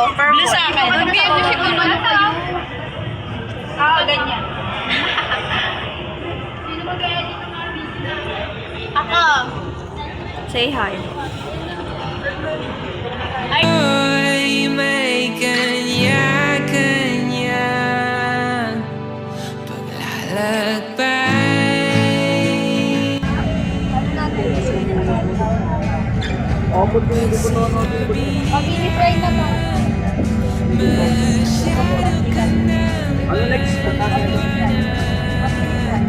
Blue sa akin. Mag-BFF ko naman kayo. Ganyan. Sino mag-edit ng mga video? Ako. Say hi. Ay, may kanya-kanya paglalakbay. Mag-i-fry na to. Masyado ka na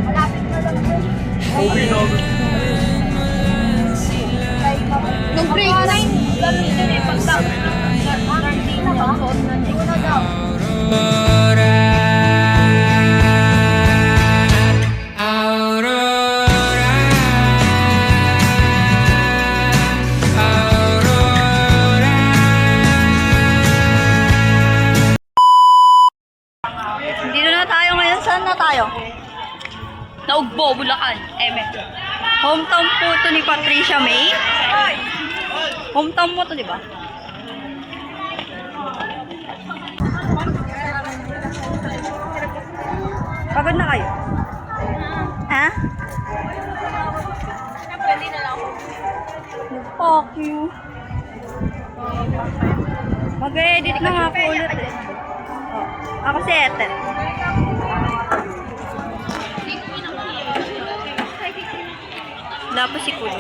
Malapit na lang po. Nung break time, lalo din eh, pagtapos ng 13 na ba? Hindi ko na daw. Aurora, Aurora, Aurora. Dito na tayo ngayon. Saan na tayo? Naugbo, Bulacan. Hometown po to ni Patricia May. Hometown mo to, di ba? Pagod na kayo? Ha? Pwede na lang ako. Fuck you. Mag-edit na nga ako ulit eh. Oh, ako si Ethel. Tapos si Kulo.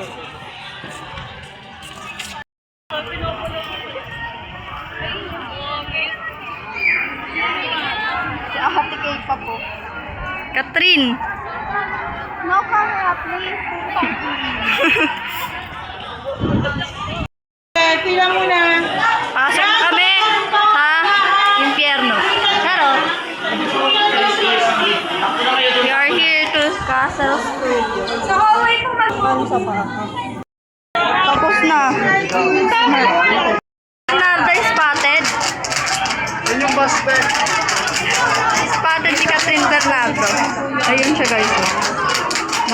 Si Ate Kay pa po. Catherine. No camera, please. Pila muna. Pasok na kami sa impyerno. Charot. We are here to Castle Studio. Sa hallway po Ano sa pa? Tapos na. Another spotted. Yun yung basket. Spotted si Catherine Bernardo. Ayun siya guys.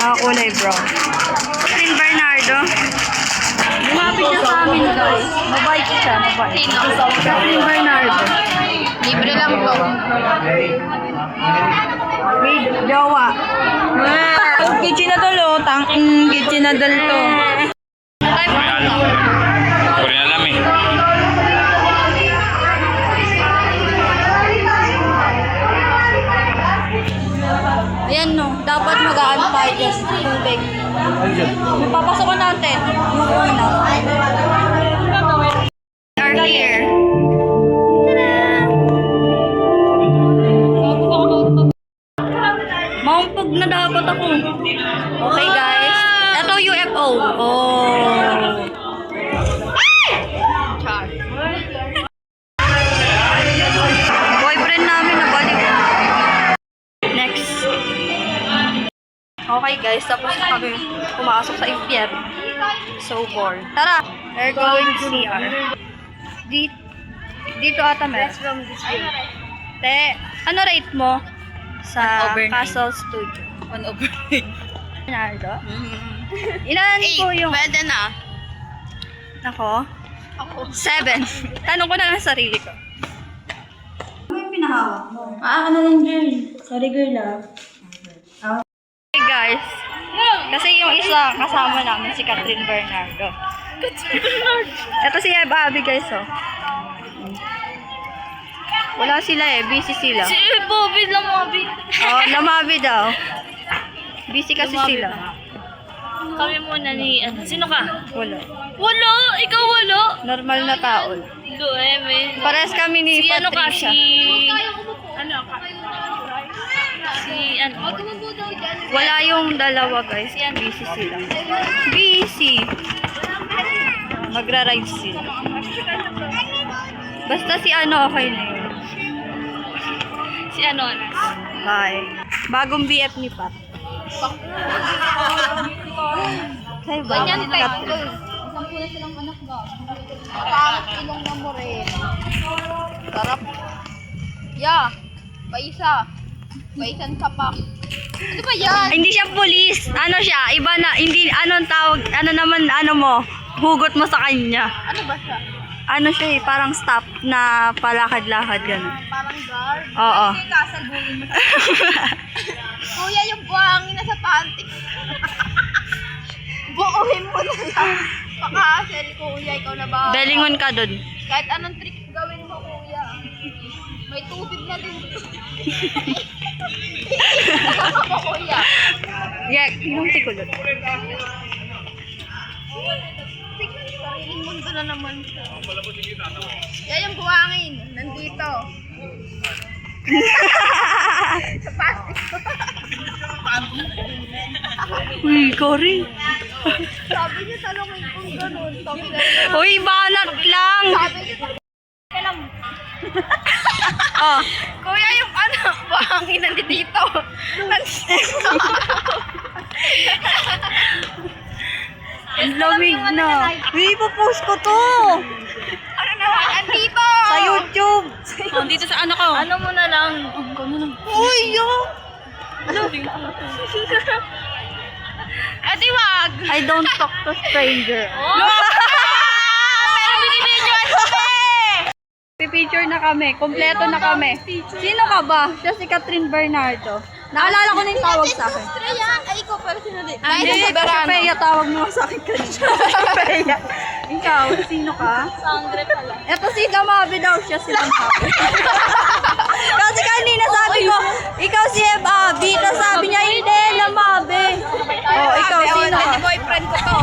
Nakakulay brown. Catherine Bernardo. Lumapit siya sa amin guys. Mabait siya. Mabait. Catherine Bernardo. libre lang po. With jowa. Gitchinadol oh. Tanging gitchinadol to. Ko rin alam eh. Ayan no. Dapat mag-aano tayo dyan sa tubig. Papasok natin. Yung una. We are here. Maumpog na dapat ako. Okay guys. Ito UFO. Oh. Boyfriend namin nabalik. Next. Okay guys, tapos na kami pumasok sa impyerno. So bored. Tara, we're going to CR. Dito ata meron. Te, ano rate mo sa Castle Studio? 1/8. Bernardo? Ilan po yung... Pwede na. Ako? 7. Tanong ko na lang sarili ko. Ano yung pinahawak mo? Ano lang girl? Sorry girl ah. Hey guys, kasi yung isa kasama namin si Catherine Bernardo. Ito si Abby guys oh. Wala sila eh, busy sila. Si Bobby lang Bobby. Oh, lamabi daw. Busy kasi Lumabi sila. Kami muna ni, sino ka? Wala. Wala! Ikaw wala! Normal na tao. May... Pares kami ni Si ano ka? Patricia. Ano ka? Si ano? Wala yung dalawa guys. Busy sila. Busy. Magra-ride sila. Basta si ano okay na yun. Si ano? Bye. Bagong BF ni Pat. Kaya ba? Ganyan tayo. Sampu na silang anak ba? Pangit ilong na mo rin. Sarap. Ya. Paisa. Paisan sapak. Ano ba yan? Hindi siya police. Ano siya? Iba na. Hindi, anong tawag? Ano naman, ano mo? Hugot mo sa kanya. Ano ba siya? ano siya eh, parang stop na palakad-lakad gano'n. Parang guard. Oo. Hindi kasalbuhin mo. Kuya, yung buhangin na sa panty. Buuhin mo na lang. Pakasel, kuya. Ikaw na ba? Belingon ka dun. Kahit anong trick gawin mo, kuya. May tubig na din. Ako, kuya. Yek, yung tikulot. Sariling mundo na naman siya. Yan yung buhangin. Nandito. Sa plastic. Uy, Cory. Sabi niya talungin kung gano'n. Sabi na Uy, banat lang. Sabi niya talungin. Oh, Kuya, yung ano, buhangin nandito. Nandito. ang lamig na. Uy, ipopost ko to. Ano naman? Andito. Sa YouTube. Oh, dito sa ano ko? Ano mo na lang? Uy, yo. Adi, wag. I don't talk to stranger. Pero binibidyoan ko Pipicture na kami. Kompleto na kami. Sino ka ba? Siya si Catherine Bernardo. Naalala ko na yung tawag sa akin. Ay, ikaw pala sinunod. Hindi, Peya, tawag mo sa akin kanina. Peya. Ikaw, sino ka? Sangre pala. Ito si Damabe daw siya, si Damabe. Kasi kanina sabi ko, ikaw si Abi. Tapos sabi niya, hindi, Damabe. Oh, ikaw, sino ka? Boyfriend ko to.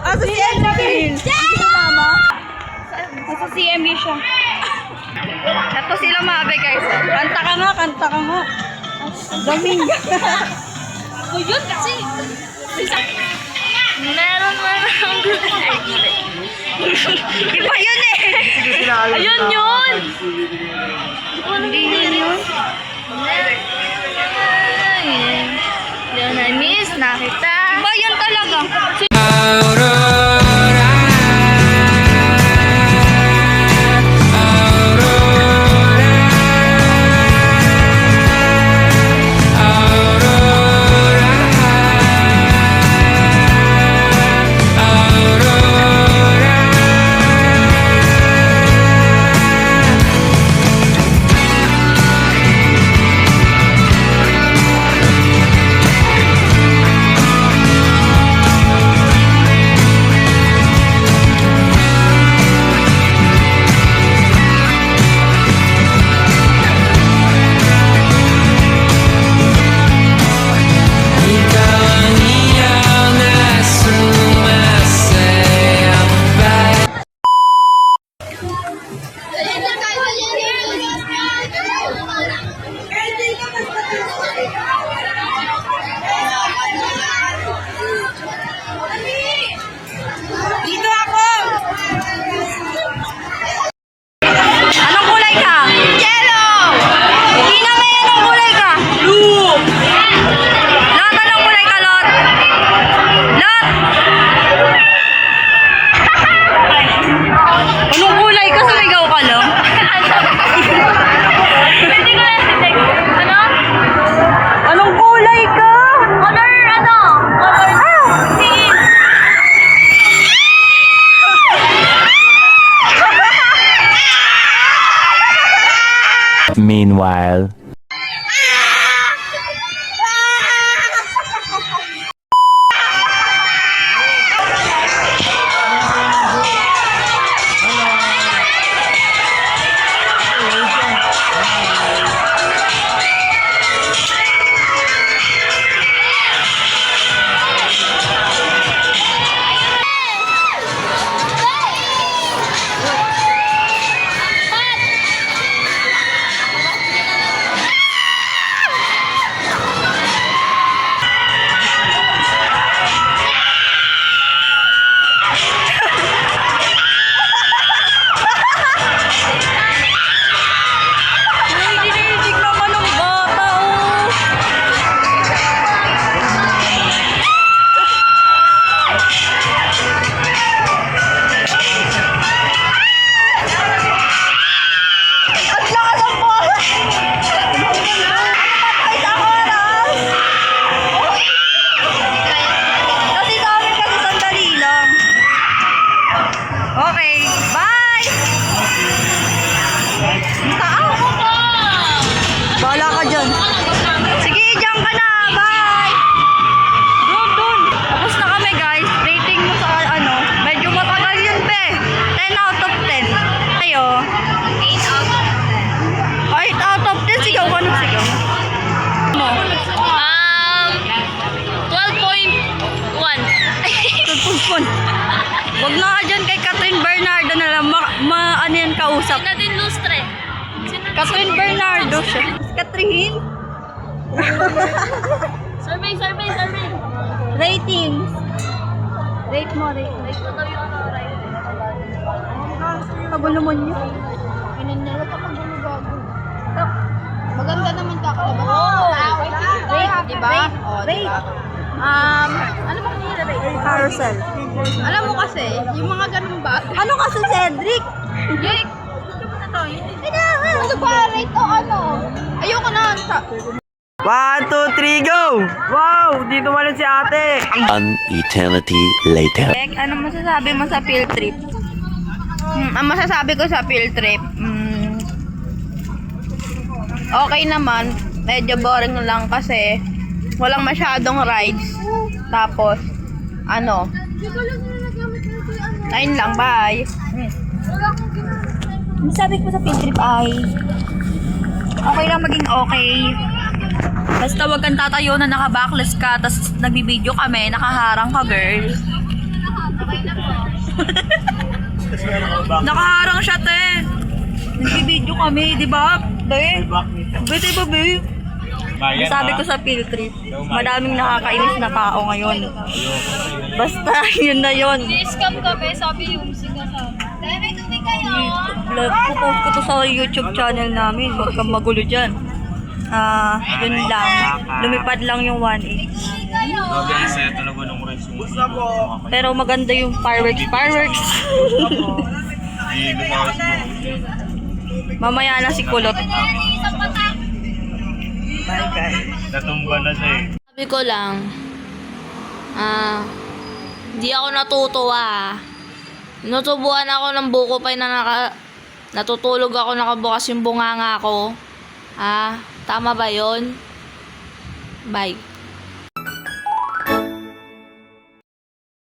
Asa si Edwin? Sino mama? Asa si MB siya. Ito sila Mabe guys. Kanta ka nga, kanta ka nga. Domingo. O yun kasi. Meron ang Iba yun eh. Ayun yun. Hindi yun yun. Yan na miss na kita. Iba yun talaga. Anong kulay ka? Yellow! Hindi naman yan ang kulay ka. Blue! Lot, anong kulay ka, Lot? Lot! Anong kulay ka? Sumigaw ka lang? Pwede ko ano? Anong kulay ka? Color ano? Color pink. Meanwhile. Catherine Bernardo siya. Catherine? Survey. Ratings. Rate mo, rate. Pagulo mo niyo. Pinanalo pa pag bago. Maganda naman kakalabas. Rate, di ba? Oh, di ba? Ano ba kanina rate? Carousel. Alam mo kasi, yung mga ganun ba? Ano kasi, Cedric? Jake! Ano ba rate o ano? Ayoko na. 1, 2, 3, go! Wow! Dito wala si ate. An eternity later. Ano masasabi mo sa field trip? Ang masasabi ko sa field trip, okay naman. Medyo boring lang kasi walang masyadong rides. Tapos, ayun lang, bye. Ang sabi ko sa field trip ay okay lang maging okay. Basta wag kang tatayo na naka-backless ka tapos nagbibideo kami, nakaharang ka, girl. Nakaharang siya, te. Nagbibideo kami, di ba? Be? Be, ba, be? Ang sabi ko sa field trip, madaming nakakainis na tao ngayon. Basta, yun na yun. Scam kami, sabi yung siga sa amin. May tubig kayo! Pupost ko to sa YouTube channel namin. Huwag kang magulo dyan. Yun lang. Lumipad lang yung 1.8. Pero maganda yung fireworks. Mamaya na si Kulot. Bye guys. Natumba na siya eh. Sabi ko lang, di ako natutuwa. Nutubuan ako ng buko pa na natutulog ako, nakabukas yung bunganga ko. Tama ba yon? Bye.